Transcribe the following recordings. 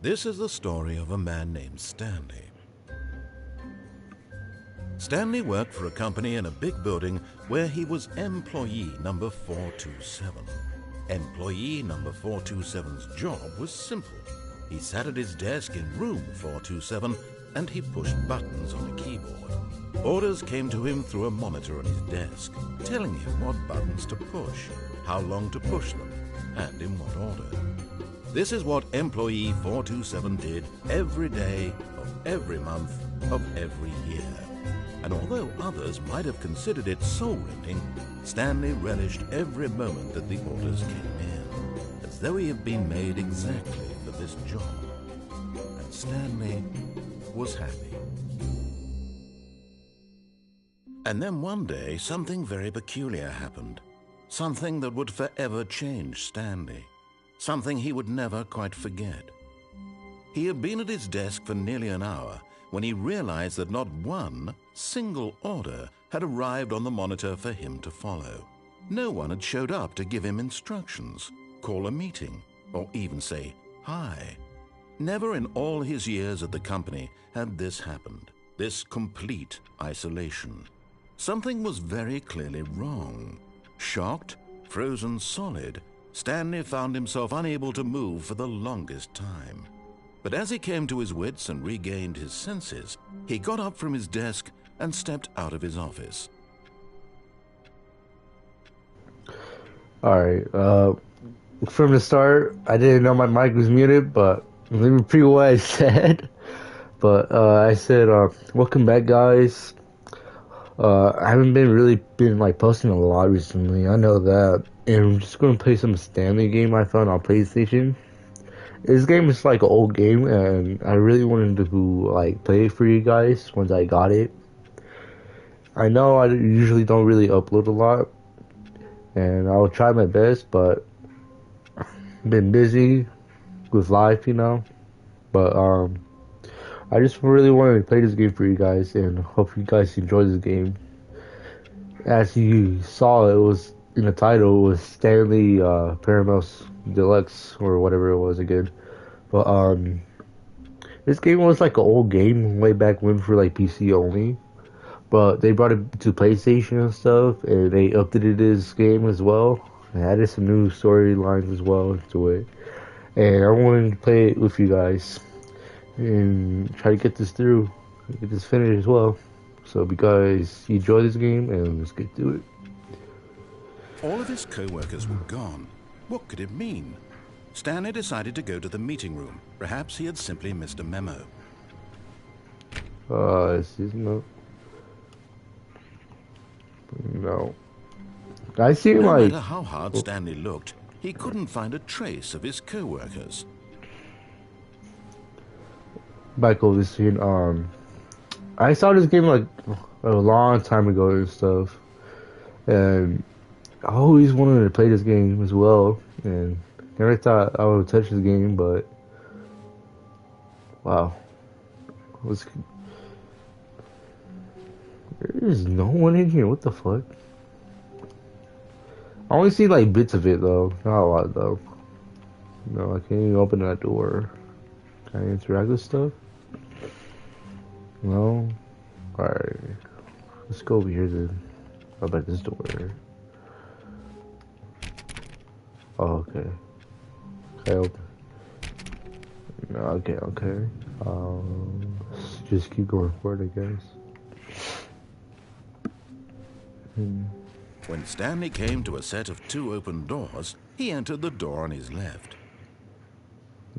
This is the story of a man named Stanley. Stanley worked for a company in a big building where he was employee number 427. Employee number 427's job was simple. He sat at his desk in room 427 and he pushed buttons on a keyboard. Orders came to him through a monitor on his desk, telling him what buttons to push, how long to push them, and in what order. This is what employee 427 did every day of every month of every year. And although others might have considered it soul-rending, Stanley relished every moment that the orders came in, as though he had been made exactly for this job. And Stanley was happy. And then one day, something very peculiar happened. Something that would forever change Stanley. Something he would never quite forget. He had been at his desk for nearly an hour when he realized that not one single order had arrived on the monitor for him to follow. No one had showed up to give him instructions, call a meeting, or even say hi. Never in all his years at the company had this happened, this complete isolation. Something was very clearly wrong. Shocked, frozen solid, Stanley found himself unable to move for the longest time. But as he came to his wits and regained his senses, he got up from his desk and stepped out of his office. Alright, from the start, I didn't know my mic was muted, but let me repeat what I said. But I said, welcome back, guys. I haven't been like posting a lot recently, I know that. And I'm just gonna play some Stanley game I found on PlayStation. This game is like an old game, and I really wanted to like play it for you guys once I got it. I know I usually don't really upload a lot, and I'll try my best, but I've been busy with life, you know. But I just really wanted to play this game for you guys, and hope you guys enjoy this game. As you saw, it was in the title, it was Stanley Paramount's Deluxe or whatever it was again. But this game was like an old game way back when for like PC only. But they brought it to PlayStation and stuff, and they updated this game as well. They added some new storylines as well to it. And I wanted to play it with you guys and try to get this through, get this finished as well. So because you enjoy this game, and let's get to it. All of his co-workers were gone. What could it mean? Stanley decided to go to the meeting room. Perhaps he had simply missed a memo. This is no. I see No like. matter how hard Stanley looked, he couldn't find a trace of his co-workers. Back over this scene. I saw this game like a long time ago and stuff, and I always wanted to play this game as well, and never thought I would touch this game, but wow. There's no one in here, what the fuck? I only see like bits of it though, not a lot though. No, I can't even open that door. Can I interact with stuff? No? Alright. Let's go over here then. How about this door? Oh, okay. Okay, open. No, okay. Let's just keep going forward, I guess. When Stanley came to a set of 2 open doors, He entered the door on his left.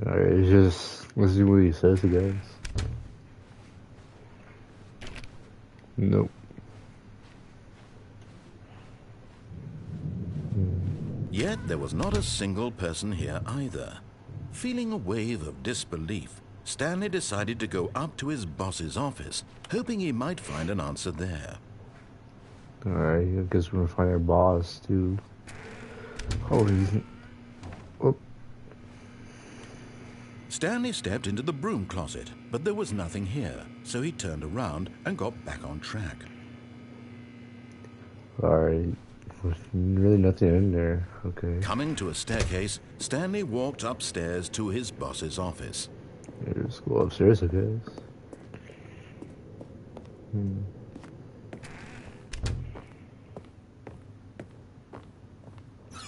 Alright, it's just, let's see what he says, I guess. Nope. Yet there was not a single person here either. Feeling a wave of disbelief, Stanley decided to go up to his boss's office, hoping he might find an answer there. Alright, I guess we're gonna find our boss, too. Oh, he's... Oh. Stanley stepped into the broom closet, but there was nothing here, so he turned around and got back on track. Alright. There's really nothing in there. Okay. Coming to a staircase, Stanley walked upstairs to his boss's office. Yeah, just go upstairs, I guess.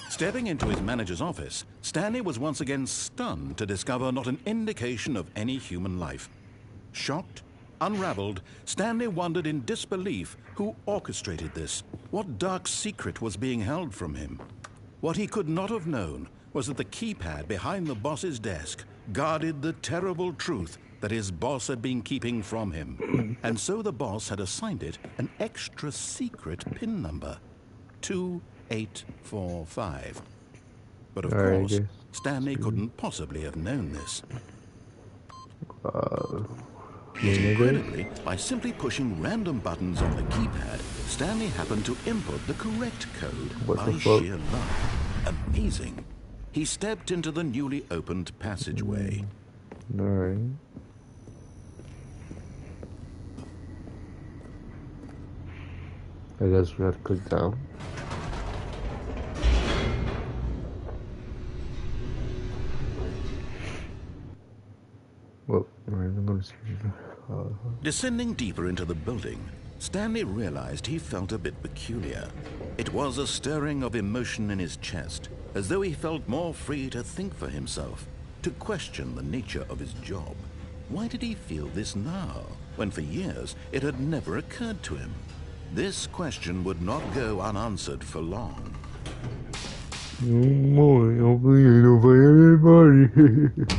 Stepping into his manager's office, Stanley was once again stunned to discover not an indication of any human life. Shocked, unraveled, Stanley wondered in disbelief who orchestrated this. What dark secret was being held from him? What he could not have known was that the keypad behind the boss's desk guarded the terrible truth that his boss had been keeping from him. And so the boss had assigned it an extra secret PIN number, 2845. But of course, Stanley couldn't possibly have known this. Incredibly, by simply pushing random buttons on the keypad, Stanley happened to input the correct code by sheer luck. Amazing. He stepped into the newly opened passageway. Alright. I guess we have to click down. Well, I'm going to see. Descending deeper into the building, Stanley realized he felt a bit peculiar. It was a stirring of emotion in his chest, as though he felt more free to think for himself, to question the nature of his job. Why did he feel this now, when for years it had never occurred to him? This question would not go unanswered for long.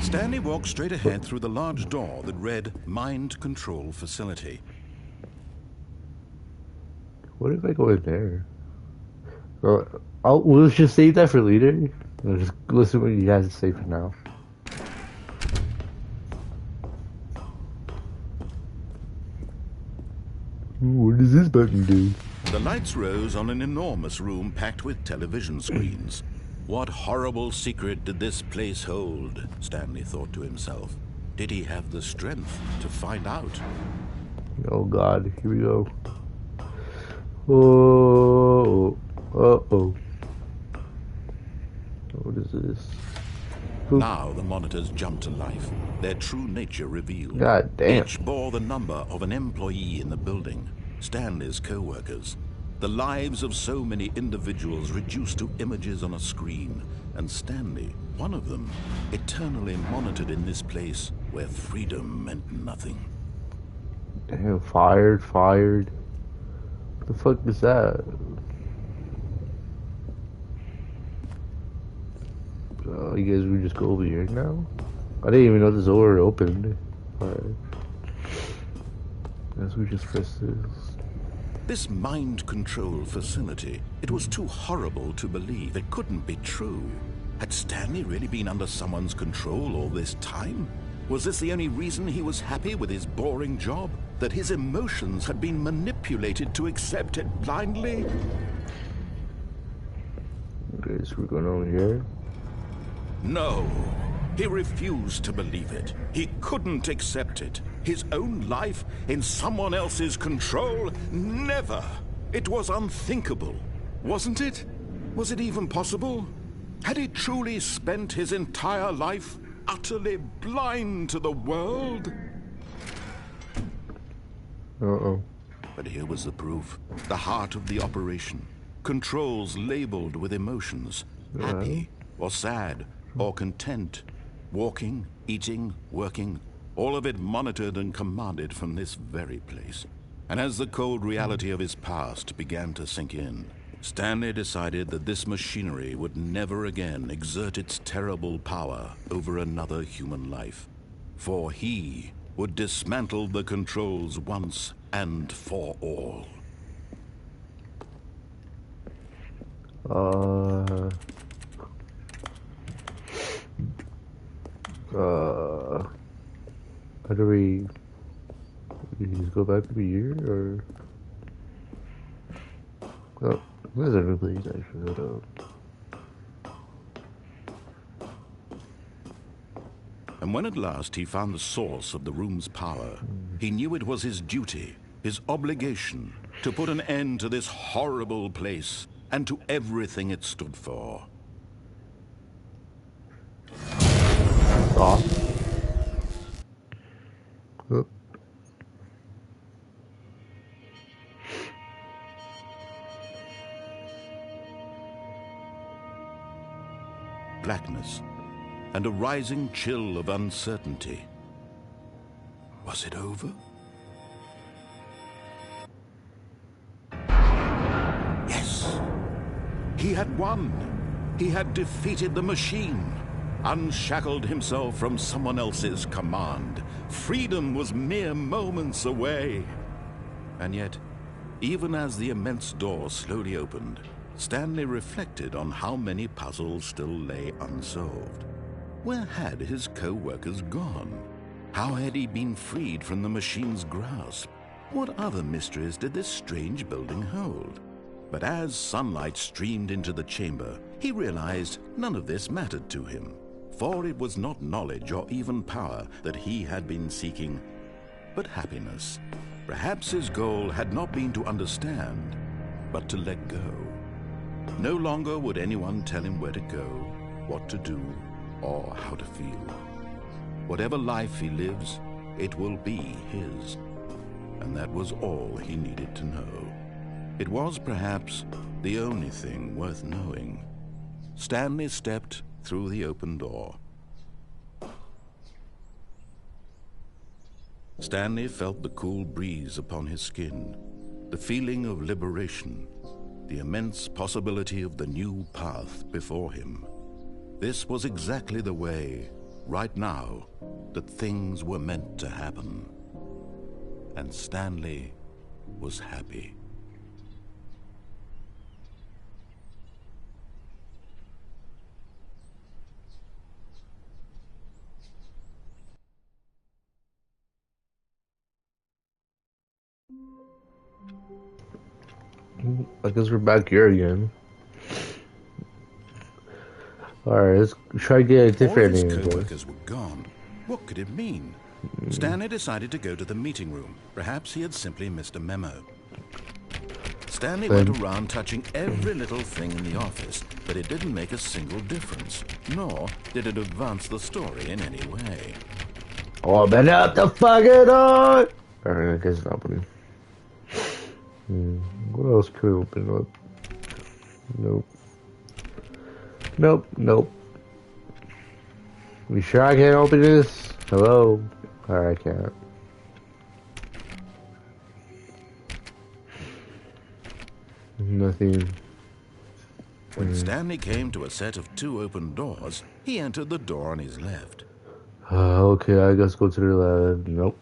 Stanley walked straight ahead through the large door that read Mind Control Facility. What if I go in there? We'll just save that for later. I'll just listen to what you guys say for now. What does this button do? The lights rose on an enormous room packed with television screens. What horrible secret did this place hold? Stanley thought to himself. Did he have the strength to find out? Oh God, here we go. Oh, uh-oh. What is this? Oop. Now the monitors jumped to life, their true nature revealed. God damn. Each bore the number of an employee in the building, Stanley's co-workers. The lives of so many individuals reduced to images on a screen, and Stanley, one of them, eternally monitored in this place where freedom meant nothing. Damn, fired. What the fuck is that? I guess we just go over here now? I didn't even know this door opened. Alright. Guess we just press this. This mind control facility, it was too horrible to believe. It couldn't be true. Had Stanley really been under someone's control all this time? Was this the only reason he was happy with his boring job? That his emotions had been manipulated to accept it blindly? Okay, so we're going over here. No. He refused to believe it. He couldn't accept it. His own life in someone else's control? Never! It was unthinkable, wasn't it? Was it even possible? Had he truly spent his entire life utterly blind to the world? Uh-oh. But here was the proof. The heart of the operation. Controls labeled with emotions. Happy, or sad, or content. Walking, eating, working. All of it monitored and commanded from this very place. And as the cold reality of his past began to sink in, Stanley decided that this machinery would never again exert its terrible power over another human life, for he would dismantle the controls once and for all. How do we just go back to the year, or? Oh, where's our new place actually? Hold up. And when at last he found the source of the room's power, he knew it was his duty, his obligation, to put an end to this horrible place and to everything it stood for. Off. Oop. Blackness and a rising chill of uncertainty. Was it over? Yes! He had won! He had defeated the machine, unshackled himself from someone else's command. Freedom was mere moments away. And yet, even as the immense door slowly opened, Stanley reflected on how many puzzles still lay unsolved. Where had his co-workers gone? How had he been freed from the machine's grasp? What other mysteries did this strange building hold? But as sunlight streamed into the chamber, he realized none of this mattered to him, for it was not knowledge or even power that he had been seeking, but happiness. Perhaps his goal had not been to understand, but to let go. No longer would anyone tell him where to go, what to do, or how to feel. Whatever life he lives, it will be his. And that was all he needed to know. It was perhaps the only thing worth knowing. Stanley stepped through the open door. Stanley felt the cool breeze upon his skin, the feeling of liberation, the immense possibility of the new path before him. This was exactly the way, right now, that things were meant to happen. And Stanley was happy. I guess we're back here again. Alright, let's try to get a different All of his angle. co-workers were gone. What could it mean? Stanley decided to go to the meeting room. Perhaps he had simply missed a memo. Stanley went around touching every little thing in the office, but it didn't make a single difference, nor did it advance the story in any way. Open up the fucking door! Alright, I guess it's opening. What else could we open up? Nope. Nope, nope. You sure I can't open this? Hello? Alright, I can't. Nothing. When Stanley came to a set of 2 open doors, he entered the door on his left. Okay, I guess go to the left. Nope.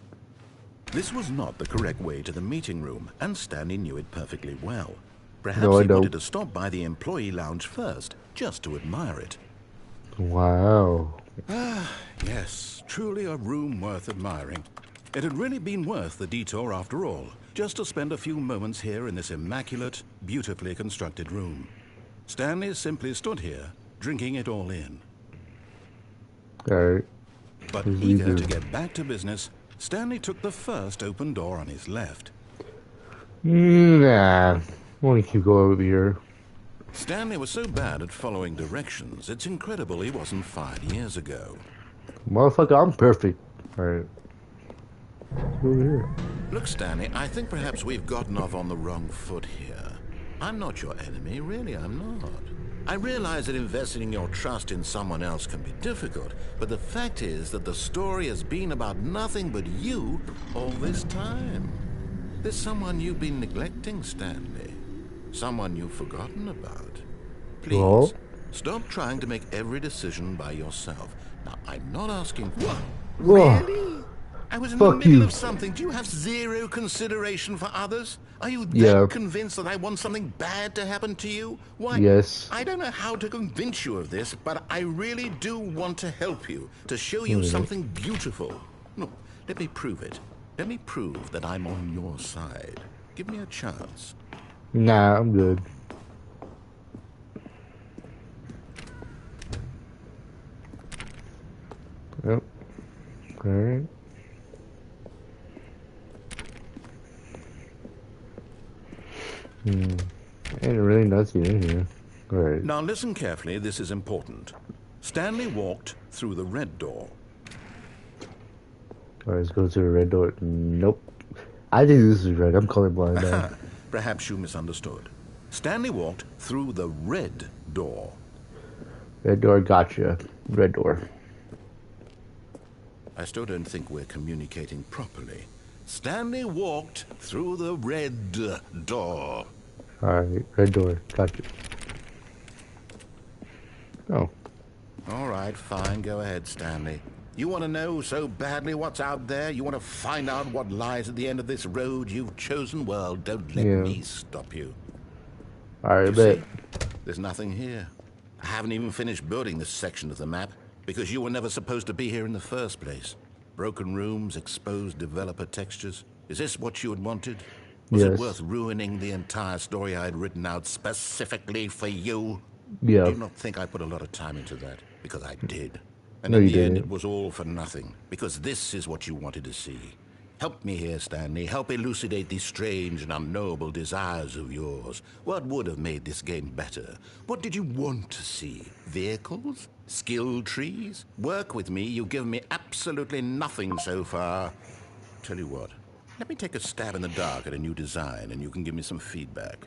This was not the correct way to the meeting room, and Stanley knew it perfectly well. Perhaps No, I he don't. wanted to stop by the employee lounge first, just to admire it. Wow. Yes, truly a room worth admiring. It had really been worth the detour after all, just to spend a few moments here in this immaculate, beautifully constructed room. Stanley simply stood here, drinking it all in. Alright. But What do we eager do? to get back to business, Stanley took the first open door on his left. Nah. I want to keep going over here. Stanley was so bad at following directions, it's incredible he wasn't fired years ago. Motherfucker, I'm perfect. Alright. Let's go over here. Look, Stanley, I think perhaps we've gotten off on the wrong foot here. I'm not your enemy, really, I'm not. I realize that investing your trust in someone else can be difficult, but the fact is that the story has been about nothing but you all this time. There's someone you've been neglecting, Stanley. Someone you've forgotten about. Well, Please, stop trying to make every decision by yourself. Now, I'm not asking for... What? whoa, Really? I was in the fuck middle you. of something. Do you have zero consideration for others? Are you Yeah, that convinced that I want something bad to happen to you? Why, yes. I don't know how to convince you of this, but I really do want to help you, to show you Alright. something beautiful. No, let me prove it. Let me prove that I'm on your side. Give me a chance. Nah, I'm good. Yep. Alright. Ain't really nothing in here. Alright. Now listen carefully, this is important. Stanley walked through the red door. Alright, let's go to the red door. Nope. I think this is red. I'm colorblind now. Perhaps you misunderstood. Stanley walked through the red door. Red door, gotcha. Red door. I still don't think we're communicating properly. Stanley walked through the red door. Alright, red door, gotcha. Oh. All right, fine. Go ahead, Stanley. You want to know so badly what's out there? You want to find out what lies at the end of this road you've chosen? Well, don't let me stop you. Alright, You bet. see, there's nothing here. I haven't even finished building this section of the map because you were never supposed to be here in the first place. Broken rooms, exposed developer textures. Is this what you had wanted? Was it Yes. worth ruining the entire story I had written out specifically for you? Yeah. Do you not think I put a lot of time into that? Because I did. And No, in you the end, didn't. it was all for nothing. Because this is what you wanted to see. Help me here, Stanley. Help elucidate these strange and unknowable desires of yours. What would have made this game better? What did you want to see? Vehicles? Skill trees? Work with me. You've given me absolutely nothing so far. Tell you what. Let me take a stab in the dark at a new design, and you can give me some feedback.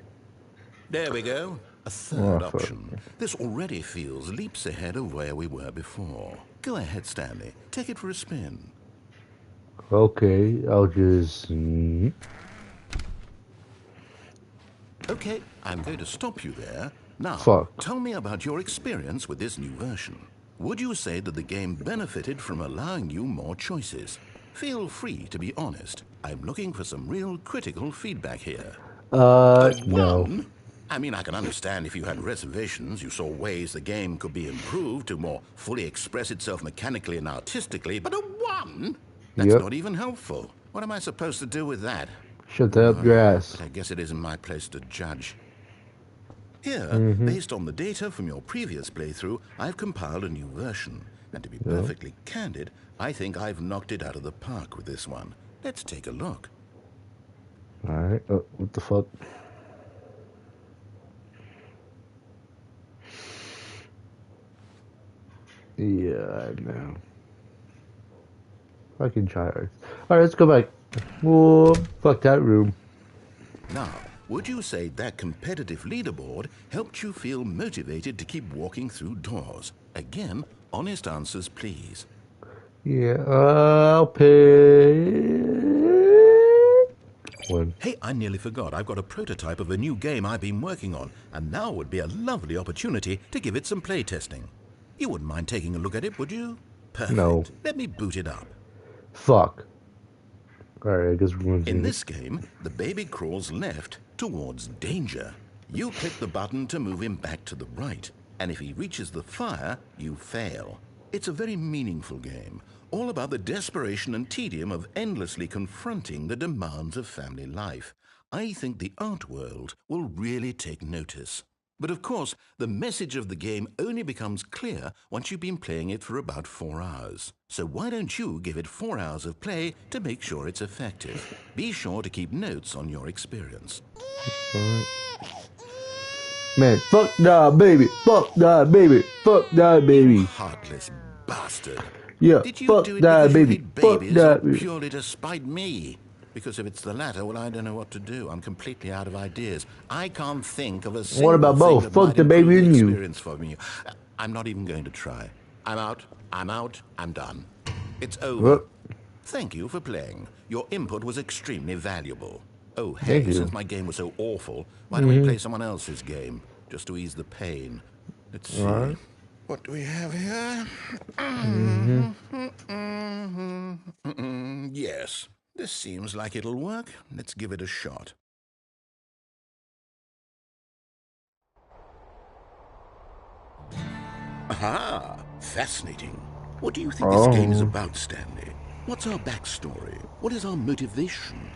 There we go. A third Oh, fuck. option. This already feels leaps ahead of where we were before. Go ahead, Stanley. Take it for a spin. Okay, I'll just... Okay, I'm going to stop you there. Now, Fuck. tell me about your experience with this new version. Would you say that the game benefited from allowing you more choices? Feel free to be honest. I'm looking for some real critical feedback here. No. One? I mean, I can understand if you had reservations, you saw ways the game could be improved to more fully express itself mechanically and artistically, but a 1? That's Yep. not even helpful. What am I supposed to do with that? Shut that up your ass. But I guess it isn't my place to judge. Here, based on the data from your previous playthrough, I've compiled a new version. And to be perfectly candid, I think I've knocked it out of the park with this one. Let's take a look. Alright, what the fuck? Yeah, I know. Fucking tryhards. Alright, let's go back. Whoa, fuck that room. Now, would you say that competitive leaderboard helped you feel motivated to keep walking through doors? Again, honest answers, please. Yeah, I'll pay... One. Hey, I nearly forgot. I've got a prototype of a new game I've been working on, and now would be a lovely opportunity to give it some playtesting. You wouldn't mind taking a look at it, would you? Perfect. No. Let me boot it up. Fuck. Alright, I guess we're going to... In this game, the baby crawls left towards danger. You click the button to move him back to the right, and if he reaches the fire, you fail. It's a very meaningful game, all about the desperation and tedium of endlessly confronting the demands of family life. I think the art world will really take notice. But of course, the message of the game only becomes clear once you've been playing it for about 4 hours. So why don't you give it 4 hours of play to make sure it's effective? Be sure to keep notes on your experience. Man, fuck that baby. Fuck that baby. Fuck that baby. Heartless bastard. Yeah, Did you fuck do it that because baby. you hate Fuck babies that or baby. purely to spite me? Because if it's the latter, well, I don't know what to do. I'm completely out of ideas. I can't think of a single about thing both? that Fuck might the improve baby the and you. experience for me. I'm not even going to try. I'm out. I'm done. It's over. What? Thank you for playing. Your input was extremely valuable. Oh, Thank hey, you. since my game was so awful, why don't we play someone else's game, just to ease the pain? Let's see. Alright. What do we have here? Yes, this seems like it'll work. Let's give it a shot. Aha! Fascinating. What do you think this game is about, Stanley? What's our backstory? What is our motivation?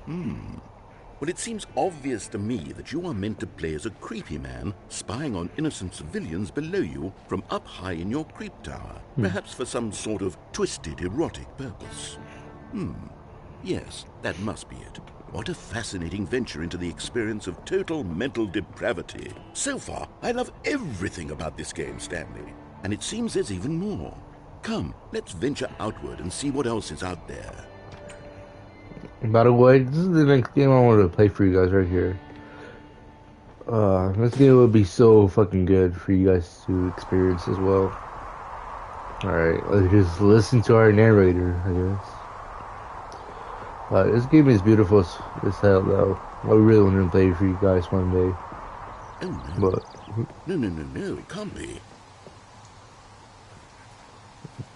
Well, it seems obvious to me that you are meant to play as a creepy man spying on innocent civilians below you from up high in your creep tower, perhaps for some sort of twisted erotic purpose. Yes, that must be it. What a fascinating venture into the experience of total mental depravity. So far, I love everything about this game, Stanley. And it seems there's even more. Come, let's venture outward and see what else is out there. By the way, this is the next game I wanted to play for you guys right here. This game would be so fucking good for you guys to experience as well. Alright, let's just listen to our narrator, I guess. This game is beautiful as hell, though. I really want to play it for you guys one day. Oh, no. But No, it can't be.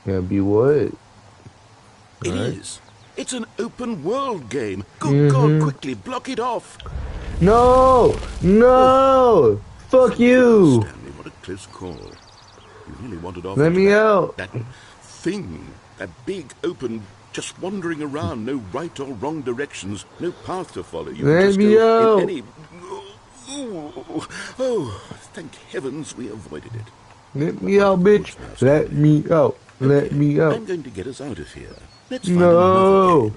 yeah, be what? It is. It's an open world game. Good God, quickly block it off. No! No! Fuck you! Stanley, what a close call. You really wanted off. Let me out. That thing, that big open, just wandering around, no right or wrong directions, no path to follow. You Let just me go out. in any. Oh, thank heavens we avoided it. Let me out, bitch. Let me out. Let me out. I'm going to get us out of here. Let's find No. another game.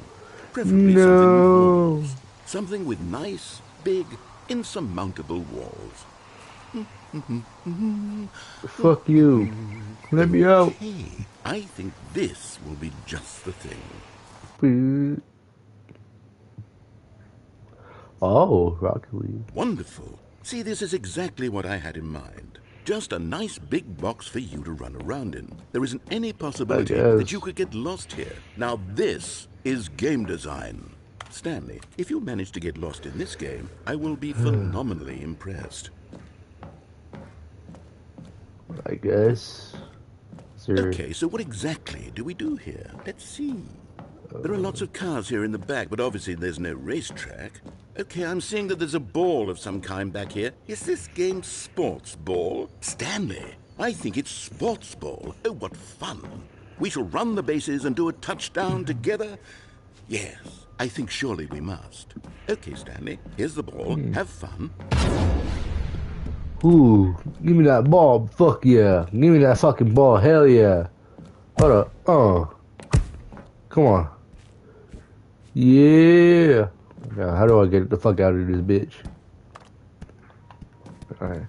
Preferably something with No. walls. Something with nice, big, insurmountable walls. Fuck you. Let me out. Hey, I think this will be just the thing. Oh, Rocket League. Wonderful. See, this is exactly what I had in mind. Just a nice big box for you to run around in. There isn't any possibility that you could get lost here. Now this is game design. Stanley, if you manage to get lost in this game, I will be phenomenally impressed. I guess. Okay, so what exactly do we do here? Let's see. There are lots of cars here in the back, but obviously there's no racetrack. Okay, I'm seeing that there's a ball of some kind back here. Is this game sports ball? Stanley, I think it's sports ball. Oh, what fun. We shall run the bases and do a touchdown together. Yes, I think surely we must. Okay, Stanley, here's the ball. Have fun. Ooh, give me that ball. Fuck yeah. Give me that fucking ball. Hell yeah. Hold up. Come on. Yeah. Now, how do I get the fuck out of this bitch? Alright.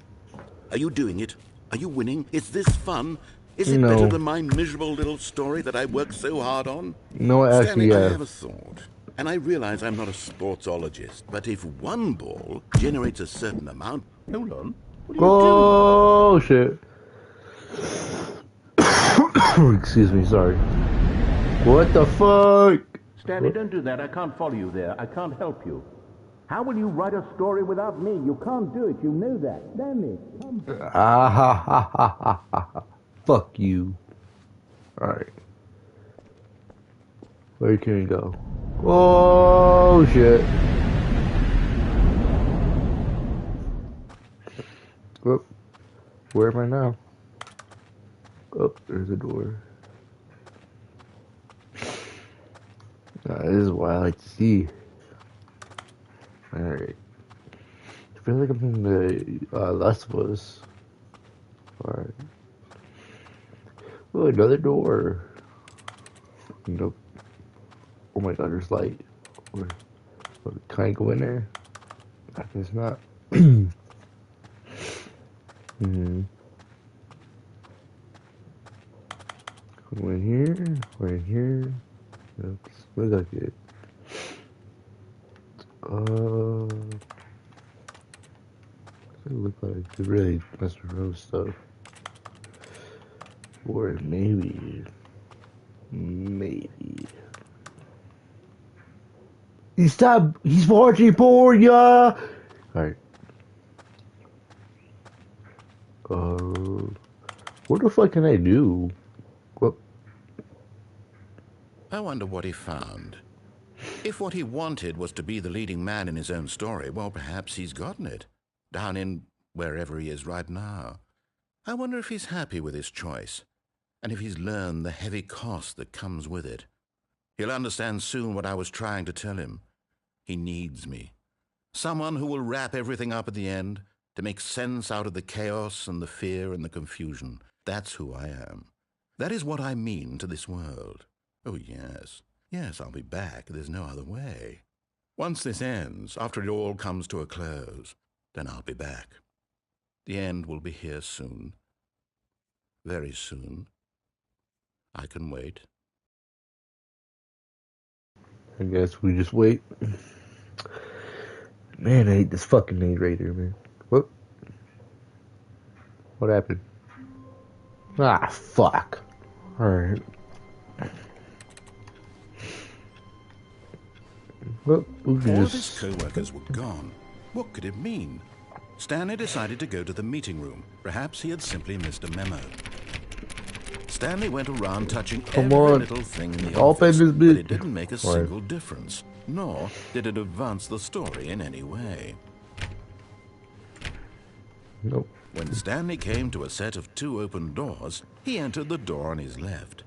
Are you doing it? Are you winning? Is this fun? Is it No. better than my miserable little story that I worked so hard on? No, actually, Stanley, I have a thought. And I realize I'm not a sportsologist, but if one ball generates a certain amount... Hold on. What are you doing? Oh, shit. Excuse me, sorry. What the fuck? Stanley, don't do that. I can't follow you there. I can't help you. How will you write a story without me? You can't do it. You know that. Stanley, come. Ah ha ha ha ha ha. Fuck you. Alright. Where can we go? Oh shit. Whoop. Where am I now? Oh, there's a door. This is what I like to see. Alright. I feel like I'm in the Last of Us. Alright. Oh, another door. Nope. Oh my god, there's light. Can I go in there? I guess not. We're in here. We're in here. Oops. Look like it. It look like it really must be real stuff. Or maybe. He's marching for ya. Alright. What the fuck can I do? What? I wonder what he found. If what he wanted was to be the leading man in his own story, well, perhaps he's gotten it. Down in wherever he is right now. I wonder if he's happy with his choice, and if he's learned the heavy cost that comes with it. He'll understand soon what I was trying to tell him. He needs me. Someone who will wrap everything up at the end, to make sense out of the chaos and the fear and the confusion. That's who I am. That is what I mean to this world. Oh, yes. Yes, I'll be back. There's no other way. Once this ends, after it all comes to a close, then I'll be back. The end will be here soon. Very soon. I can wait. I guess we just wait. Man, I hate this fucking narrator, man. What happened? Ah, fuck. Alright. Well, we can All of just... his co-workers were gone. What could it mean? Stanley decided to go to the meeting room. Perhaps he had simply missed a memo. Stanley went around touching every little thing in the office, but it didn't make a single difference, nor did it advance the story in any way. Nope. When Stanley came to a set of 2 open doors, he entered the door on his left.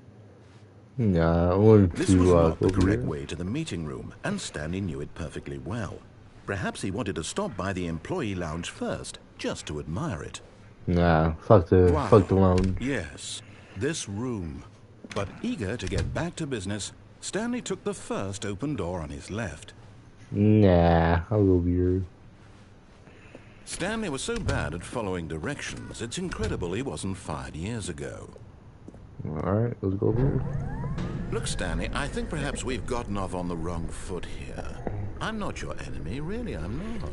Nah, I want This to was not the over correct here. way to the meeting room, and Stanley knew it perfectly well. Perhaps he wanted to stop by the employee lounge first, just to admire it. Nah, fuck the lounge. Yes, this room. But eager to get back to business, Stanley took the first open door on his left. Nah, I'll go weird. Stanley was so bad at following directions, it's incredible he wasn't fired years ago. Alright, let's go here. Look, Stanley, I think perhaps we've gotten off on the wrong foot here. I'm not your enemy, really, I'm not.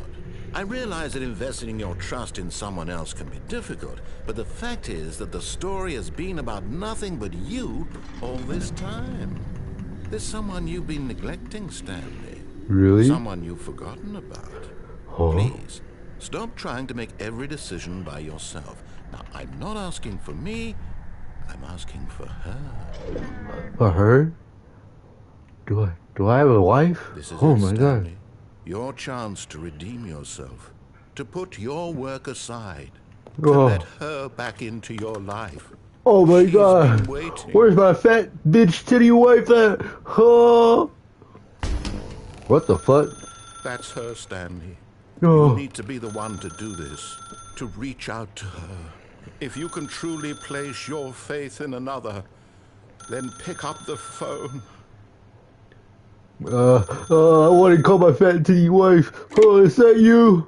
I realize that investing your trust in someone else can be difficult, but the fact is that the story has been about nothing but you all this time. There's someone you've been neglecting, Stanley. Really? Someone you've forgotten about. Huh? Please, stop trying to make every decision by yourself. Now, I'm not asking for me, I'm asking for her. For her? Do I have a wife? This is Oh it, my Stanley. god. Your chance to redeem yourself, to put your work aside, to Oh. let her back into your life. Oh my She's god. been waiting. Where's my fat bitch titty wife at? Oh. What the fuck? That's her, Stanley. Oh. You need to be the one to do this, to reach out to her. If you can truly place your faith in another, then pick up the phone. I want to call my fat titty wife. Oh, is that you?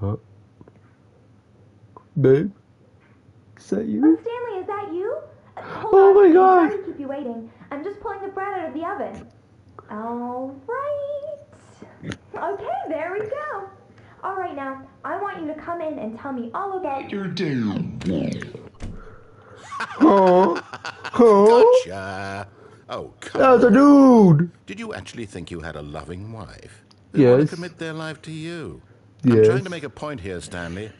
Huh? Babe? Is that you? Oh, Stanley, is that you? Hold Oh on, my I'm god. sorry to keep you waiting. I'm just pulling the bread out of the oven. All right. Okay, there we go. All right, now, I want you to come in and tell me all about your day. Huh? Huh? Gotcha. Oh, come That's a on. dude. Did you actually think you had a loving wife? Who Yes. want to commit their life to you? I'm Yes. trying to make a point here, Stanley.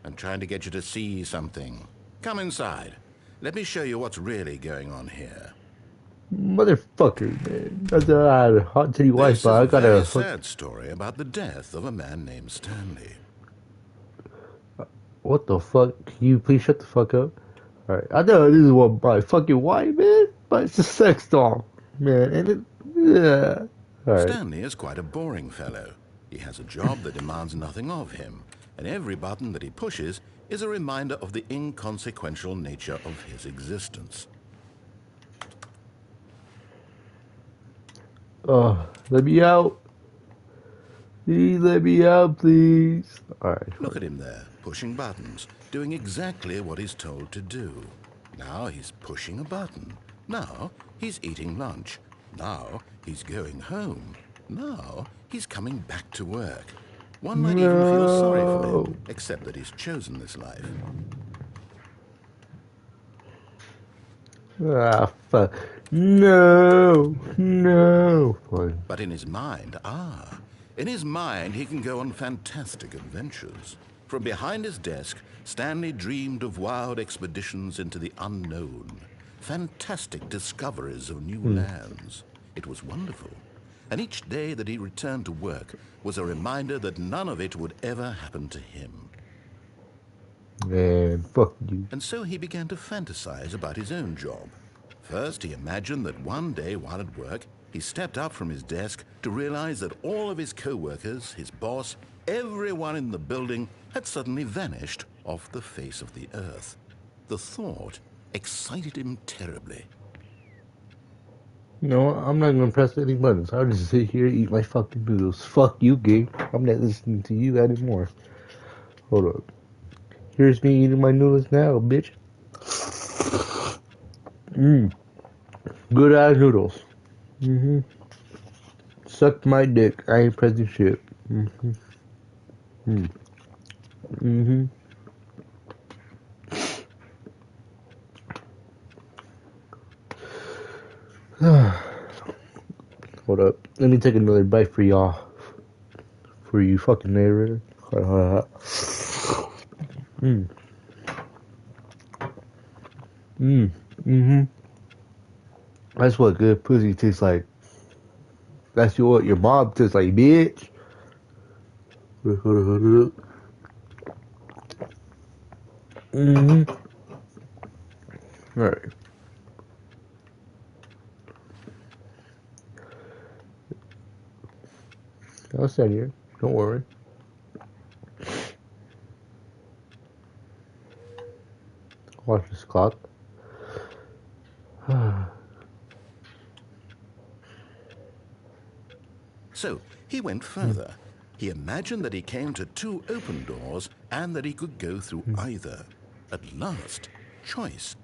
I'm trying to get you to see something. Come inside. Let me show you what's really going on here. Motherfucker, man. I had a hot titty wife, This but I is a got very a... sad story about the death of a man named Stanley. What the fuck? Can you please shut the fuck up? Alright, I know this is what my fucking wife is, but it's a sex doll, man. And it... Yeah. Alright. Stanley is quite a boring fellow. He has a job that demands nothing of him, and every button that he pushes is a reminder of the inconsequential nature of his existence. Let me out. Please let me out, please. Alright. Look at him there, pushing buttons, doing exactly what he's told to do. Now he's pushing a button. Now he's eating lunch. Now he's going home. Now he's coming back to work. One might even feel sorry for him, except that he's chosen this life. Ah, fuck. No, no. Fine. But in his mind, in his mind he can go on fantastic adventures. From behind his desk, Stanley dreamed of wild expeditions into the unknown, fantastic discoveries of new lands. It was wonderful. And each day that he returned to work was a reminder that none of it would ever happen to him. Man, fuck you. And so he began to fantasize about his own job. First, he imagined that one day while at work, he stepped up from his desk to realize that all of his co-workers, his boss, everyone in the building had suddenly vanished off the face of the earth. The thought excited him terribly. No, I'm not gonna press any buttons. I'll just sit here and eat my fucking noodles. Fuck you, game. I'm not listening to you anymore. Hold up. Here's me eating my noodles now, bitch. Good ass noodles. Suck my dick. I ain't pressing shit. Hold up. Let me take another bite for y'all. For you fucking narrator. That's what good pussy tastes like. That's what your mom tastes like, bitch. Alright. I'll stand here. Don't worry. Watch this clock. So he went further. He imagined that he came to two open doors and that he could go through either. At last, choice.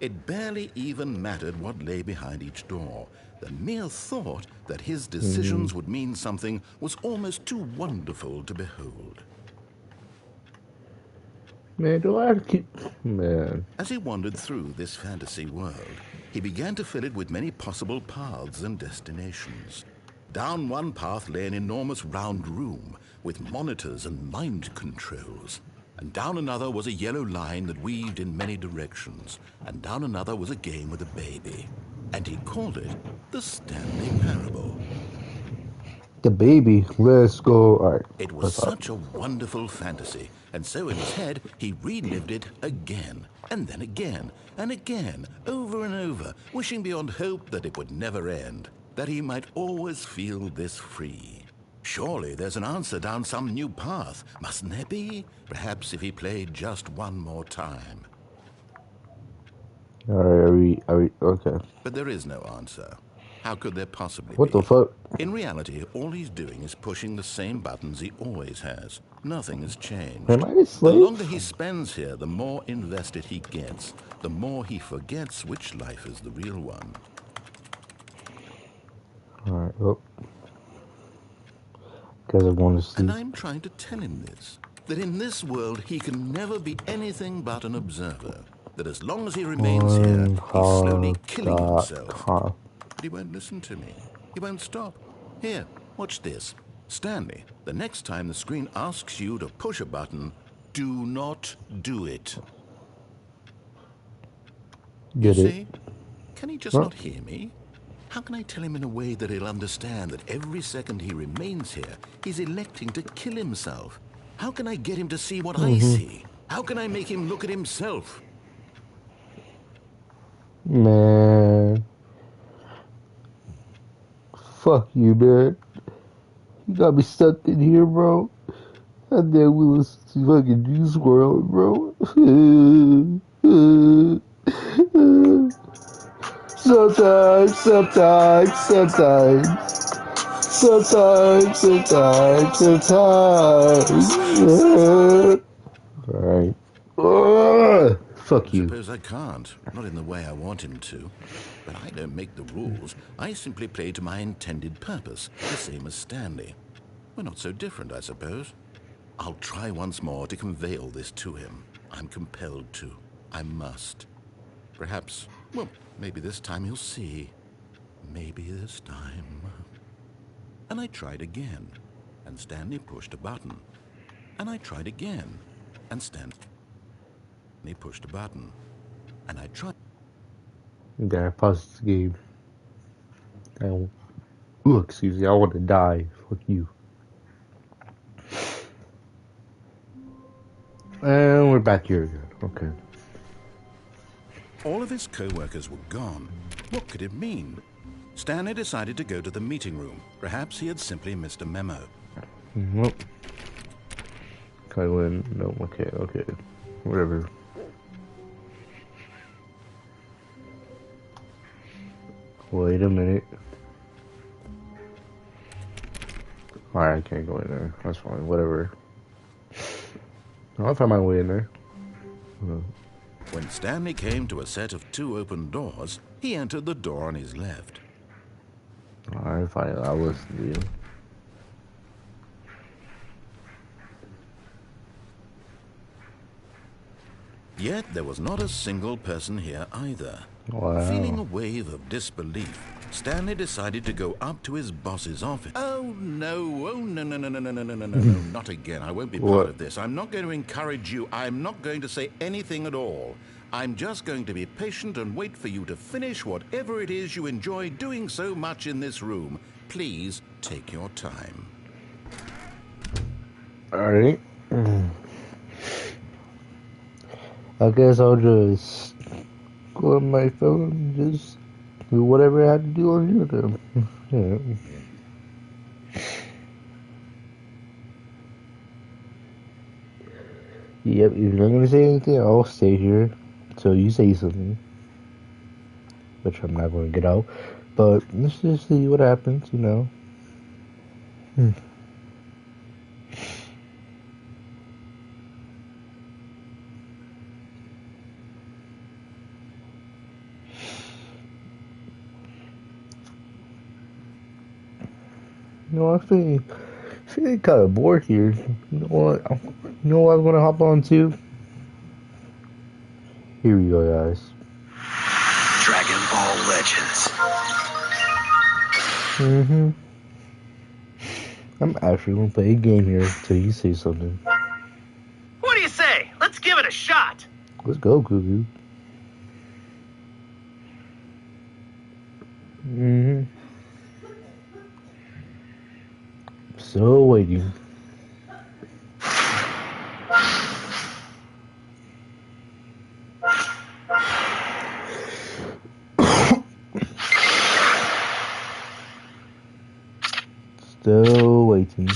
It barely even mattered what lay behind each door. The mere thought that his decisions would mean something was almost too wonderful to behold. Man, do I have to keep... Man. As he wandered through this fantasy world, he began to fill it with many possible paths and destinations. Down one path lay an enormous round room with monitors and mind controls. And down another was a yellow line that weaved in many directions. And down another was a game with a baby. And he called it the Stanley Parable. The baby. Let's go. Alright. It was such a wonderful fantasy. And so in his head, he relived it again, and then again, and again, over and over, wishing beyond hope that it would never end, that he might always feel this free. Surely there's an answer down some new path, mustn't there be? Perhaps if he played just one more time. Alright, are we, okay. But there is no answer. How could there possibly What be? the fuck? In reality, all he's doing is pushing the same buttons he always has. Nothing has changed. Am I a The slave? longer he spends here, the more invested he gets. The more he forgets which life is the real one. Alright, well. Because I want to see. And I'm trying to tell him this. That in this world, he can never be anything but an observer. That as long as he remains here, he's slowly killing himself. But he won't listen to me. He won't stop. Here, watch this. Stanley, the next time the screen asks you to push a button, do not do it. Get You it? see? Can he just not hear me? How can I tell him in a way that he'll understand that every second he remains here, he's electing to kill himself? How can I get him to see what I see? How can I make him look at himself? Man. Fuck you, man. You got me stuck in here, bro. And then we listen to fucking Juice WRLD, bro. Sometimes. Alright. Fuck I you. suppose I can't. Not in the way I want him to. But I don't make the rules. I simply play to my intended purpose, the same as Stanley. We're not so different, I suppose. I'll try once more to convey all this to him. I'm compelled to. I must. Perhaps, well, maybe this time he'll see. maybe this time. And I tried again, and Stanley pushed a button. And I tried again, and Stanley pushed a button. And I tried. There, pause the game. Excuse me, I want to die. Fuck you. And we're back here again. Okay. All of his co-workers were gone. What could it mean? Stanley decided to go to the meeting room. Perhaps he had simply missed a memo. Nope. Can I win? No, okay. Whatever. Wait a minute. Alright, I can't go in there. That's fine, whatever. I'll find my way in there. When Stanley came to a set of 2 open doors, he entered the door on his left. Alright, fine, I'll listen to you. Yet there was not a single person here either. Wow. Feeling a wave of disbelief, Stanley decided to go up to his boss's office. Oh no, not again. I won't be part of this. I'm not going to encourage you. I'm not going to say anything at all. I'm just going to be patient and wait for you to finish whatever it is you enjoy doing so much in this room. Please take your time. Alright. I guess I'll just go on my phone and just do whatever I have to do on YouTube. Yep, if you're not gonna say anything, I'll stay here till you say something. Which I'm not gonna get out. But let's just see what happens, you know. You know, I'm feeling kind of bored here. You know what I'm gonna hop on to? Here we go, guys. Dragon Ball Legends. I'm actually gonna play a game here until you say something. What do you say? Let's give it a shot. Let's go, Cuckoo. So waiting. Still waiting.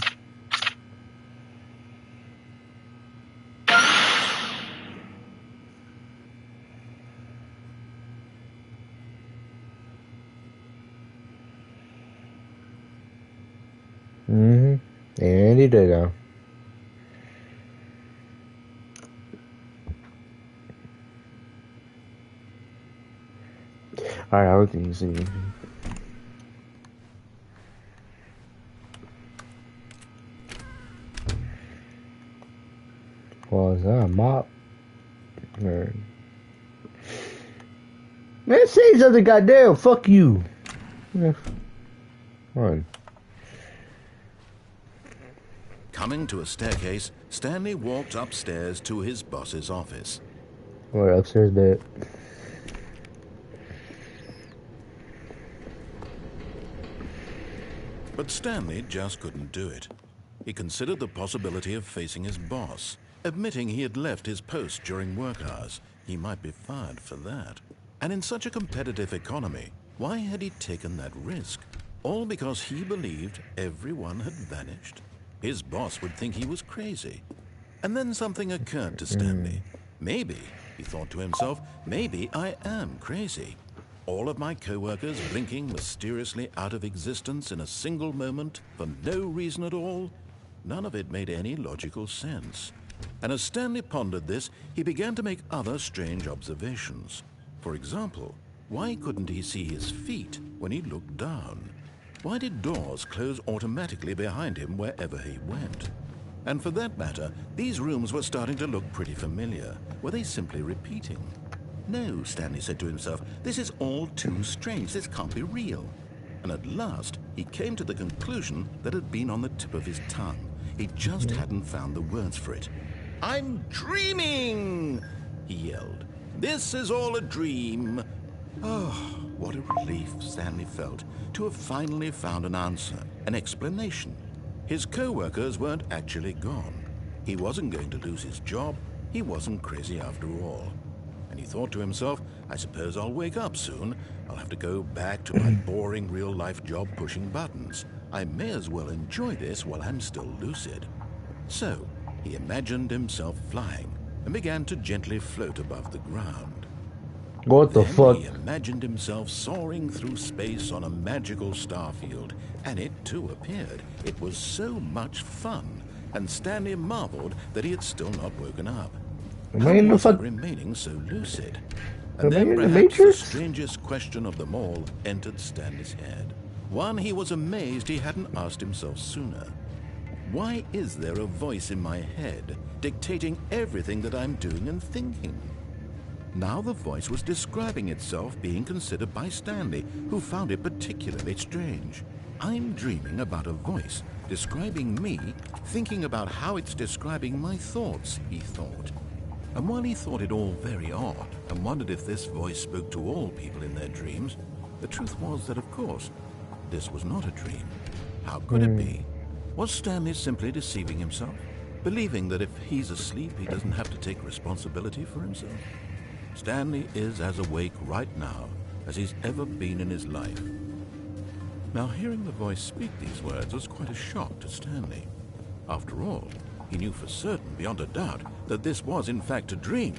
And he did go. Alright, I don't think you see anything. Was that a mop? Or... Man, say something, goddamn! Fuck you! Yeah. Fine. Coming to a staircase, Stanley walked upstairs to his boss's office. Alright, upstairs bed. But Stanley just couldn't do it. He considered the possibility of facing his boss, admitting he had left his post during work hours. He might be fired for that. And in such a competitive economy, why had he taken that risk? All because he believed everyone had vanished. His boss would think he was crazy. And then something occurred to Stanley. Maybe, he thought to himself, maybe I am crazy. All of my co-workers blinking mysteriously out of existence in a single moment for no reason at all. None of it made any logical sense. And as Stanley pondered this, he began to make other strange observations. For example, why couldn't he see his feet when he looked down? Why did doors close automatically behind him wherever he went? And for that matter, these rooms were starting to look pretty familiar. Were they simply repeating? No, Stanley said to himself, this is all too strange. This can't be real. And at last, he came to the conclusion that had been on the tip of his tongue. He just hadn't found the words for it. "I'm dreaming!" he yelled. "This is all a dream." Oh, what a relief Stanley felt to have finally found an answer, an explanation. His co-workers weren't actually gone. He wasn't going to lose his job. He wasn't crazy after all. And he thought to himself, I suppose I'll wake up soon. I'll have to go back to my boring real-life job pushing buttons. I may as well enjoy this while I'm still lucid. So, he imagined himself flying and began to gently float above the ground. What the fuck? He imagined himself soaring through space on a magical starfield, and it too appeared. It was so much fun, and Stanley marveled that he had still not woken up. Am I in the fuck? Remaining so lucid? Am And I then in the perhaps Matrix? the strangest question of them all entered Stanley's head. One he was amazed he hadn't asked himself sooner. Why is there a voice in my head dictating everything that I'm doing and thinking? Now the voice was describing itself being considered by Stanley, who found it particularly strange. I'm dreaming about a voice describing me, thinking about how it's describing my thoughts, he thought. And while he thought it all very odd and wondered if this voice spoke to all people in their dreams, the truth was that, of course, this was not a dream. How could it be? Was Stanley simply deceiving himself, believing that if he's asleep, he doesn't have to take responsibility for himself? Stanley is as awake right now as he's ever been in his life. Now, hearing the voice speak these words was quite a shock to Stanley. After all, he knew for certain, beyond a doubt, that this was in fact a dream.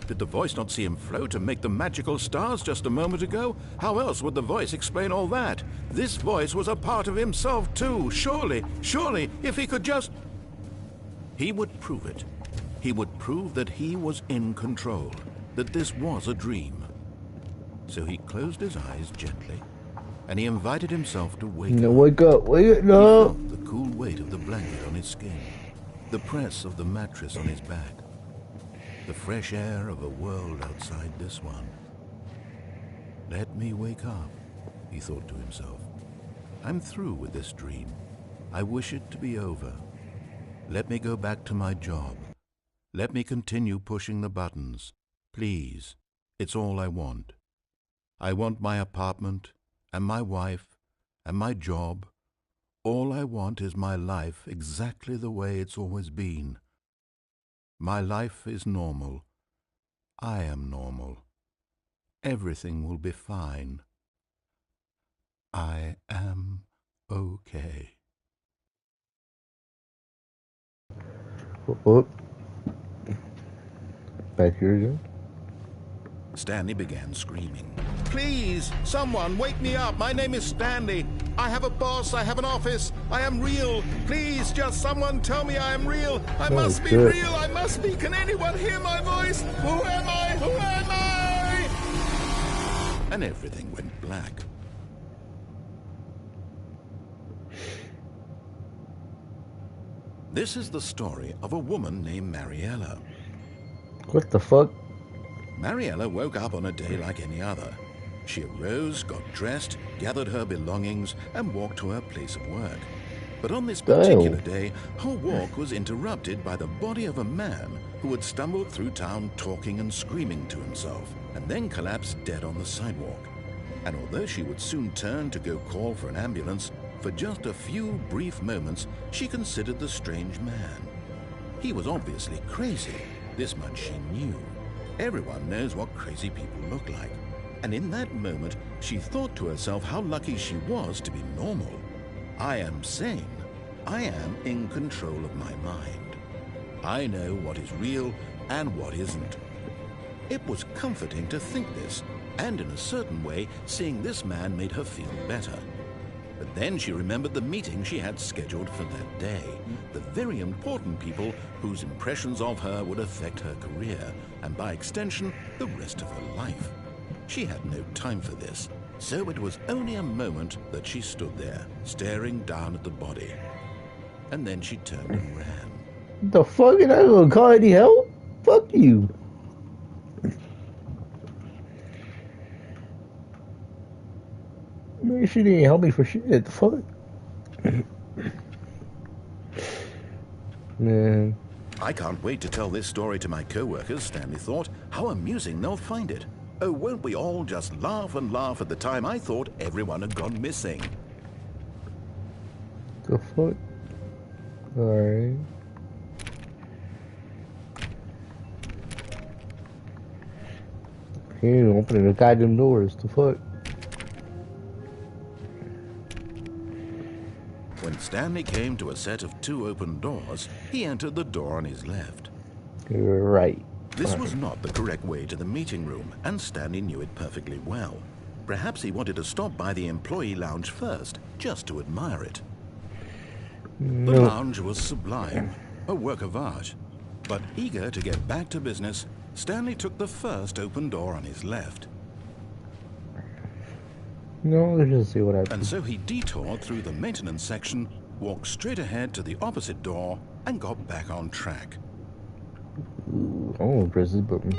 Did the voice not see him float and make the magical stars just a moment ago? How else would the voice explain all that? This voice was a part of himself too. Surely, if he could just... He would prove it. He would prove that he was in control, that this was a dream. So he closed his eyes gently, and he invited himself to wake up. Wake up, He felt the cool weight of the blanket on his skin, the press of the mattress on his back, the fresh air of a world outside this one. Let me wake up, he thought to himself. I'm through with this dream. I wish it to be over. Let me go back to my job. Let me continue pushing the buttons. Please, it's all I want. I want my apartment, and my wife, and my job. All I want is my life exactly the way it's always been. My life is normal. I am normal. Everything will be fine. I am okay. What? Back here again? Stanley began screaming. Please, someone, wake me up. My name is Stanley. I have a boss. I have an office. I am real. Please, just someone tell me I am real. I must be real. I must be. Can anyone hear my voice? Who am I? Who am I? And everything went black. This is the story of a woman named Mariella. What the fuck? Mariella woke up on a day like any other. She arose, got dressed, gathered her belongings, and walked to her place of work. But on this particular day, her walk was interrupted by the body of a man who had stumbled through town talking and screaming to himself, and then collapsed dead on the sidewalk. And although she would soon turn to go call for an ambulance, for just a few brief moments, she considered the strange man. He was obviously crazy. This much she knew. Everyone knows what crazy people look like. And in that moment, she thought to herself how lucky she was to be normal. I am sane. I am in control of my mind. I know what is real and what isn't. It was comforting to think this, and in a certain way, seeing this man made her feel better. But then she remembered the meeting she had scheduled for that day, the very important people whose impressions of her would affect her career, and by extension, the rest of her life. She had no time for this, so it was only a moment that she stood there, staring down at the body. And then she turned and ran. The fuck? Am I gonna call any help? Fuck you. Man, she didn't help me for shit. The fuck? Man. I can't wait to tell this story to my co-workers, Stanley thought. How amusing they'll find it. Oh, won't we all just laugh and laugh at the time I thought everyone had gone missing. The fuck? Alright. He ain't opening the goddamn doors. The fuck? When Stanley came to a set of 2 open doors, he entered the door on his left. You're right. This was not the correct way to the meeting room, and Stanley knew it perfectly well. Perhaps he wanted to stop by the employee lounge first, just to admire it. The lounge was sublime, a work of art. But eager to get back to business, Stanley took the first open door on his left. No, let's just see what happens. And so he detoured through the maintenance section, walked straight ahead to the opposite door, and got back on track. Ooh, I'm gonna press this button.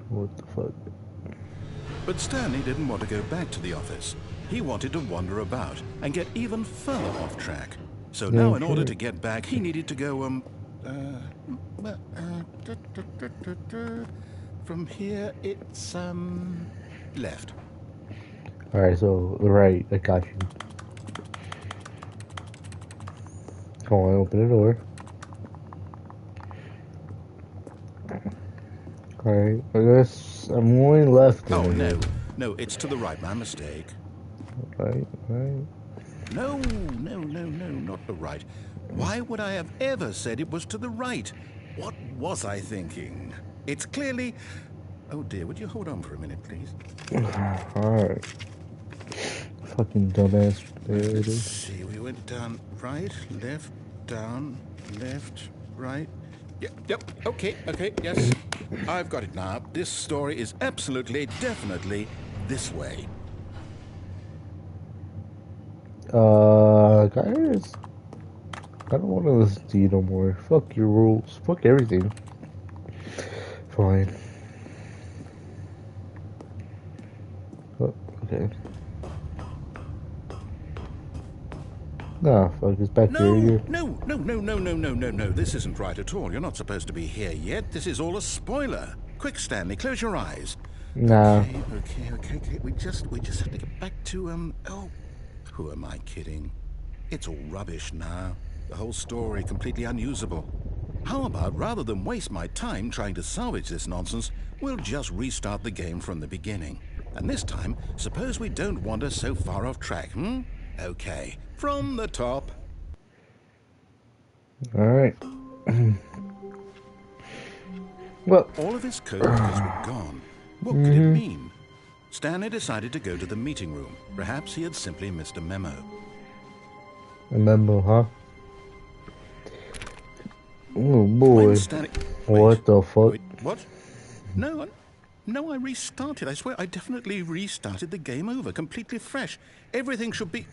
What the fuck? But Stanley didn't want to go back to the office. He wanted to wander about and get even further off track. So now in order to get back, he needed to go, from here it's, left. Alright, so, right, I got you. Come on, open the door. Alright, I guess I'm going left. Oh, no, it's to the right, my mistake. Right. No, not the right. Why would I have ever said it was to the right? What was I thinking? It's clearly... Oh dear, would you hold on for a minute, please? Alright. Fucking dumbass. There it Let's is. see, we went down right, left, down, left, right. Yep, okay, yes. I've got it now. This story is absolutely, definitely this way. Guys, I don't want to listen to you no more. Fuck your rules. Fuck everything. Fine. Oh, okay. Nah, fuck, it's back here. No. This isn't right at all. You're not supposed to be here yet. This is all a spoiler. Quick, Stanley, close your eyes. Nah. Okay. We just have to get back to, oh, who am I kidding? It's all rubbish now. The whole story completely unusable. How about, rather than waste my time trying to salvage this nonsense, we'll just restart the game from the beginning. And this time, suppose we don't wander so far off track, Okay, from the top. Alright. Well, all of his co-workers were gone. What could it mean? Stanley decided to go to the meeting room. Perhaps he had simply missed a memo. A memo, huh? Oh boy. What the fuck? Wait, what? No, I restarted. I swear, I definitely restarted the game over, completely fresh. Everything should be...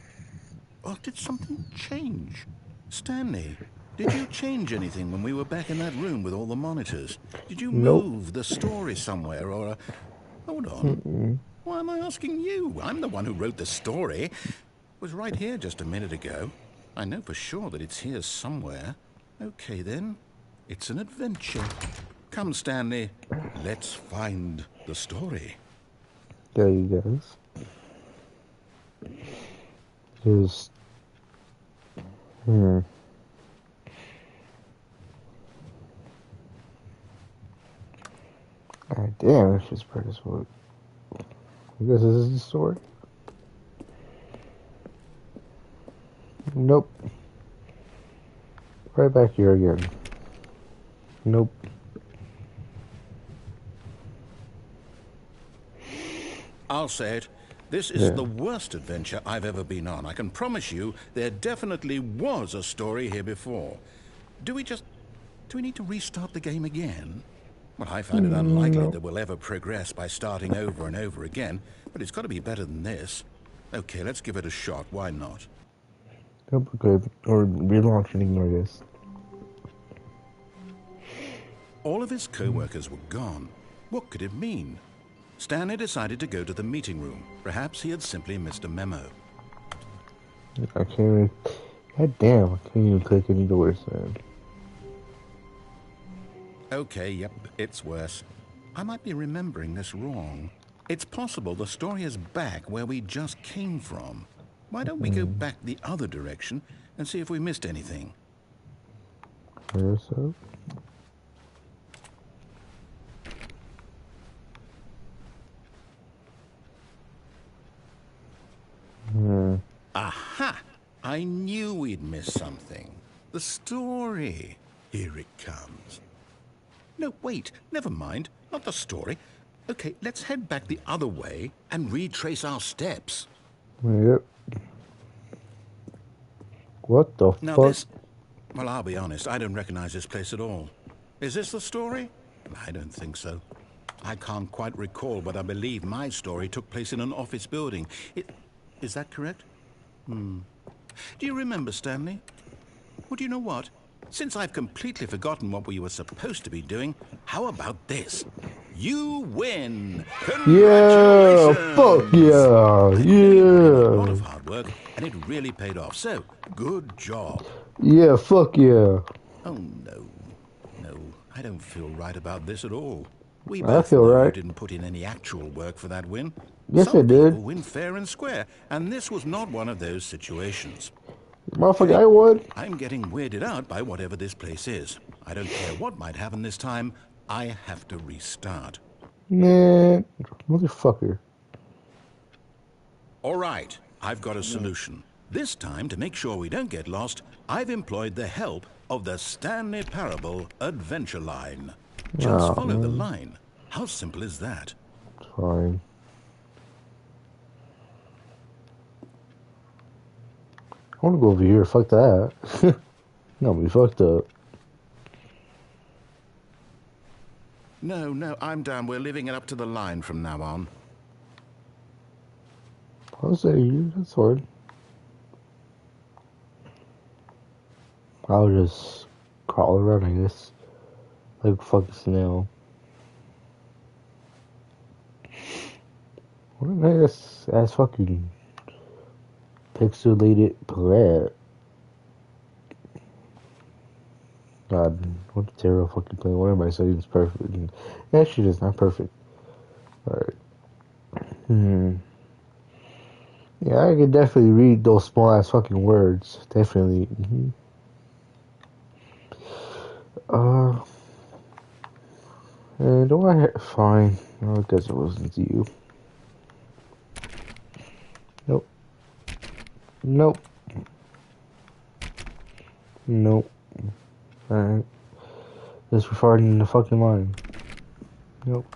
Oh, did something change? Stanley, did you change anything when we were back in that room with all the monitors? Did you move the story somewhere, or... Hold on. Why am I asking you? I'm the one who wrote the story. It was right here just a minute ago. I know for sure that it's here somewhere. Okay, then. It's an adventure. Come, Stanley. Let's find the story. Yeah, you guys. Just... God damn, that's just pretty as fuck. I guess this is the story. Nope. Right back here again. Nope. I'll say it. This is the worst adventure I've ever been on. I can promise you there definitely was a story here before. Do we need to restart the game again? Well, I find it unlikely that we'll ever progress by starting over and over again, but it's got to be better than this. Okay, let's give it a shot. Why not? Nope, good. Or relaunch and ignore this. All of his co-workers were gone. What could it mean? Stanley decided to go to the meeting room. Perhaps he had simply missed a memo. I can't even... God damn, I can't even click any doors, man. Okay, yep, it's worse. I might be remembering this wrong. It's possible the story is back where we just came from. Why don't we go back the other direction and see if we missed anything? So? Aha! I knew we'd missed something. The story. Here it comes. No, wait, never mind. Not the story. Okay, let's head back the other way and retrace our steps. Yep. What the Now fuck? this... Well, I'll be honest, I don't recognize this place at all. Is this the story? I don't think so. I can't quite recall, but I believe my story took place in an office building. Is that correct? Do you remember, Stanley? Well, do you know what? Since I've completely forgotten what we were supposed to be doing, how about this? You win! Yeah! Congratulations! Fuck yeah! I know you put in a lot Yeah! of hard work, and it really paid off. So, good job. Yeah, fuck yeah! Oh, no. No, I don't feel right about this at all. We I both feel know right. you didn't put in any actual work for that win. Yes, Some I did. people win fair and square, and this was not one of those situations. Motherfucker, I won! I'm getting weirded out by whatever this place is. I don't care what might happen this time. I have to restart. Man, motherfucker. All right, I've got a solution. This time, to make sure we don't get lost, I've employed the help of the Stanley Parable Adventure Line. Just follow the line. How simple is that? Fine. I wanna go over here, fuck that. No, we fucked up. No, I'm down. We're leaving it up to the line from now on. I'll say you, that's hard. I'll just crawl around, I guess. Like fucking snail. What a nice ass fucking pixelated palette. God, what a terrible fucking play. One of my settings perfect. Actually, it's not perfect. Alright. Yeah, I could definitely read those small ass fucking words. Definitely. And do I fine. I guess it wasn't you. Nope. Nope. Nope. Alright. Just farting the fucking line. Nope.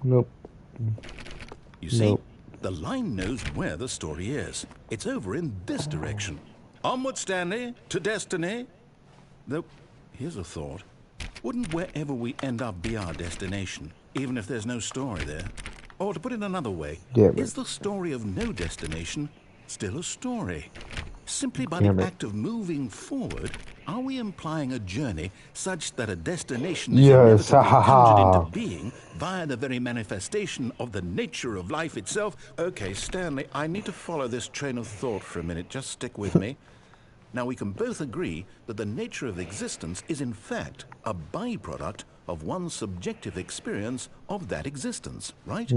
Nope. You see, Nope. the line knows where the story is. It's over in this direction. Onward, Stanley, to destiny. Though, here's a thought. Wouldn't wherever we end up be our destination, even if there's no story there? Or to put it another way, Damn it. is the story of no destination still a story? Simply by Damn the it. act of moving forward, are we implying a journey such that a destination is Yes, inevitably ha, ha, ha. conjured into being via the very manifestation of the nature of life itself? Okay, Stanley, I need to follow this train of thought for a minute. Just stick with me. Now, we can both agree that the nature of existence is in fact a byproduct of one's subjective experience of that existence, right?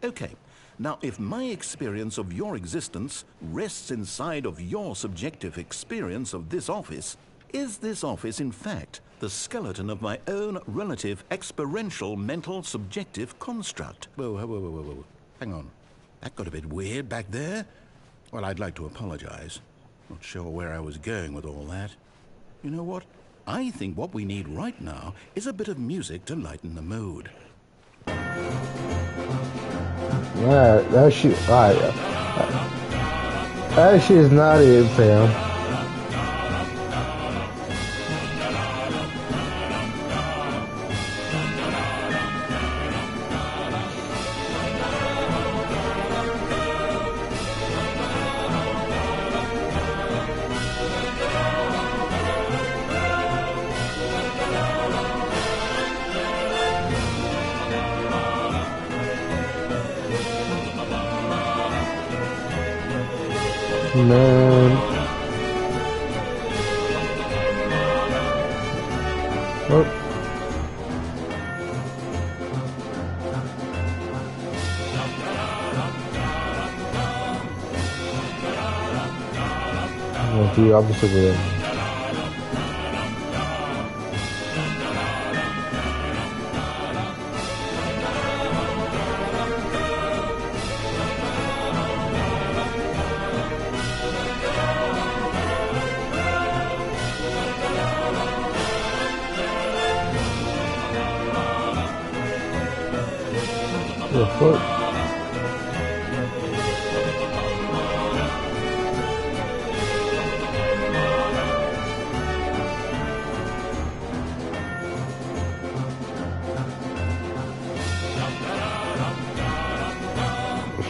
Okay. Now, if my experience of your existence rests inside of your subjective experience of this office, is this office in fact the skeleton of my own relative experiential mental subjective construct? Whoa. Hang on. That got a bit weird back there. Well, I'd like to apologize. Not sure where I was going with all that. You know what? I think what we need right now is a bit of music to lighten the mood. Yeah, that shit. Alright. That shit is not it, fam. Man. Oh. Went the opposite way. The fuck?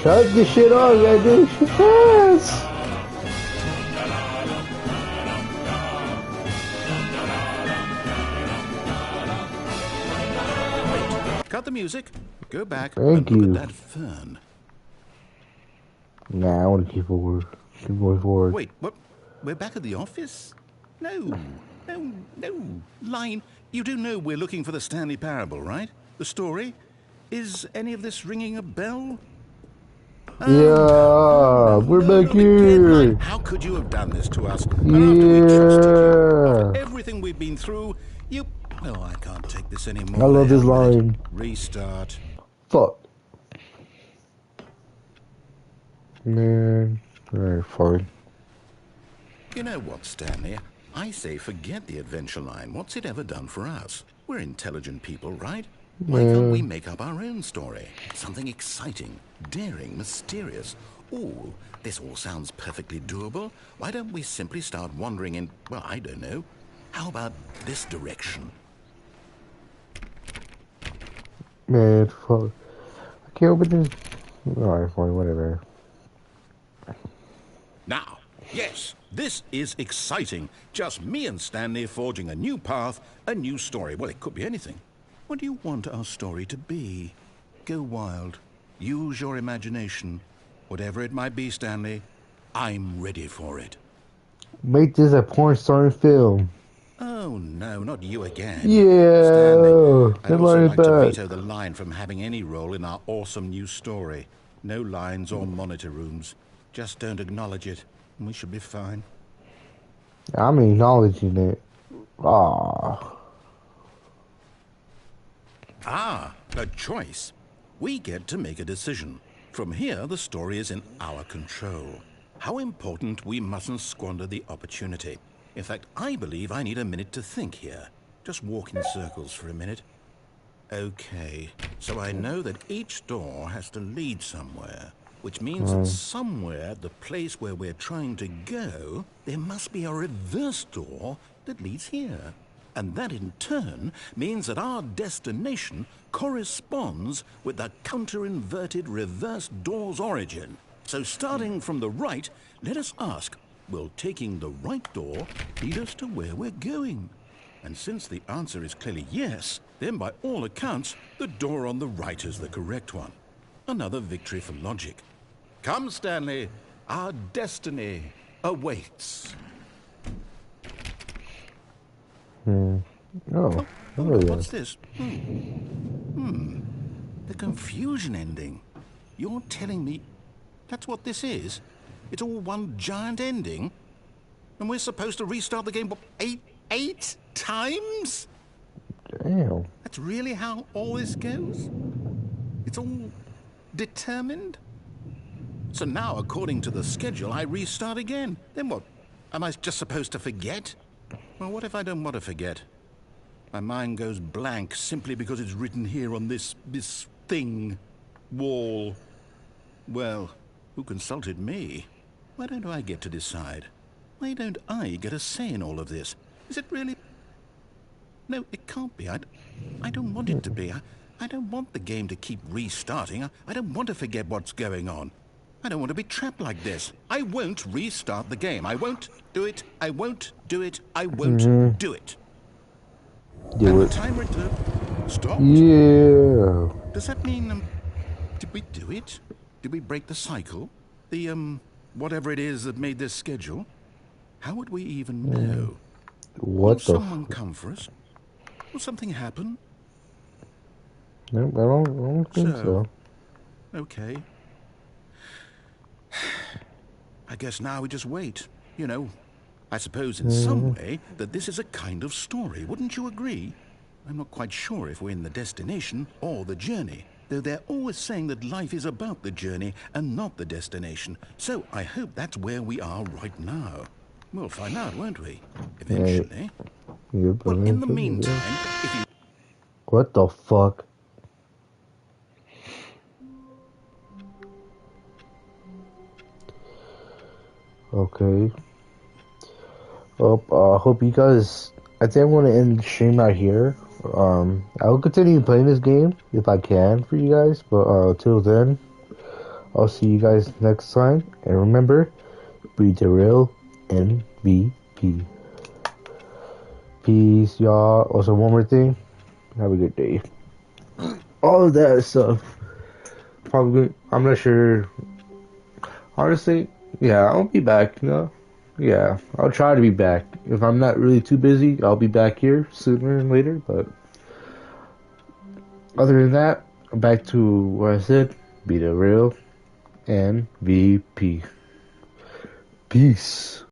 Shut this shit off, goddamn shit fast! Cut the music. Go back Thank and look you. at that fern. Nah, I want to keep forward. Keep going forward. Wait, what? We're back at the office? No, no, no. Line, you do know we're looking for the Stanley Parable, right? The story? Is any of this ringing a bell? Yeah, we're back here. Again, how could you have done this to us? And after we trusted you, after everything we've been through, you... Oh, I can't take this anymore. I love this line. Restart. Fuck. Man, alright, fine. You know what, Stanley? I say forget the adventure line. What's it ever done for us? We're intelligent people, right? Why can't we make up our own story? Something exciting, daring, mysterious. Ooh, this all sounds perfectly doable. Why don't we simply start wandering in, well, I don't know. How about this direction? Man, fuck. I can't open this. Alright, fine, whatever. Now, yes, this is exciting. Just me and Stanley forging a new path, a new story. Well, it could be anything. What do you want our story to be? Go wild. Use your imagination. Whatever it might be, Stanley, I'm ready for it. Make this a porn starring film. Oh, no, not you again. Yeah, Stanley, I'd also line like it to back. veto the line from having any role in our awesome new story. No lines or monitor rooms. Just don't acknowledge it, and we should be fine. I'm acknowledging it. Ah. Ah, a choice. We get to make a decision. From here, the story is in our control. How important we mustn't squander the opportunity. In fact, I believe I need a minute to think here. Just walk in circles for a minute. Okay, so I know that each door has to lead somewhere, which means that somewhere at the place where we're trying to go, there must be a reverse door that leads here. And that in turn means that our destination corresponds with the counter-inverted reverse door's origin. So starting from the right, let us ask, will taking the right door lead us to where we're going? And since the answer is clearly yes, then by all accounts, the door on the right is the correct one. Another victory for logic. Come, Stanley, our destiny awaits. Oh, What's this? The confusion ending. You're telling me that's what this is? It's all one giant ending? And we're supposed to restart the game, what, eight times? damn. That's really how all this goes? It's all determined? So now, according to the schedule, I restart again. Then what? Am I just supposed to forget? Well, what if I don't want to forget? My mind goes blank simply because it's written here on this thing, wall. Well, who consulted me? Why don't I get to decide? Why don't I get a say in all of this? Is it really... No, it can't be. I don't want it to be. I don't want the game to keep restarting. I don't want to forget what's going on. I don't want to be trapped like this. I won't restart the game. I won't do it. I won't do it. I won't do it. Do And it. the timer stopped. Yeah. Does that mean, did we do it? Did we break the cycle? The whatever it is that made this schedule, how would we even know? Will What the someone come for us? Will something happen? No, I don't think so. Okay. I guess now we just wait. You know, I suppose in some way that this is a kind of story. Wouldn't you agree? I'm not quite sure if we're in the destination or the journey, though they're always saying that life is about the journey and not the destination. So I hope that's where we are right now. We'll find out, won't we? Eventually. Yep, Well, in the meantime, if you... What the fuck? Okay. Well, hope you guys... I think I'm going to end the stream out here. I'll continue playing this game if I can for you guys. But till then, I'll see you guys next time. And remember, be the real MVP. Peace, y'all. Also, one more thing. Have a good day. All of that stuff. Probably, I'm not sure. Honestly, yeah, I'll be back, you know? Yeah, I'll try to be back. If I'm not really too busy, I'll be back here sooner and later, but other than that, back to what I said, be the real MVP. Peace.